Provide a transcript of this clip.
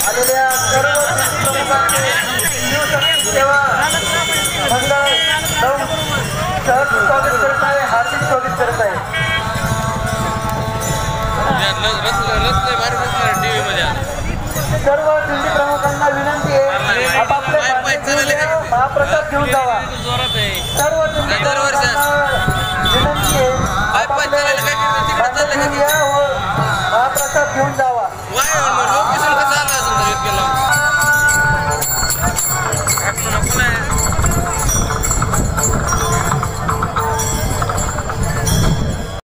आलेल्या सर्व सेवा मंडळ सहर्ष स्वागत करत आहे, हार्दिक स्वागत करत आहे. सर्व दिंडी प्रमुखांना विनंती आहे, आपापले महाप्रसाद घेऊन जावा. सर्व दिंडी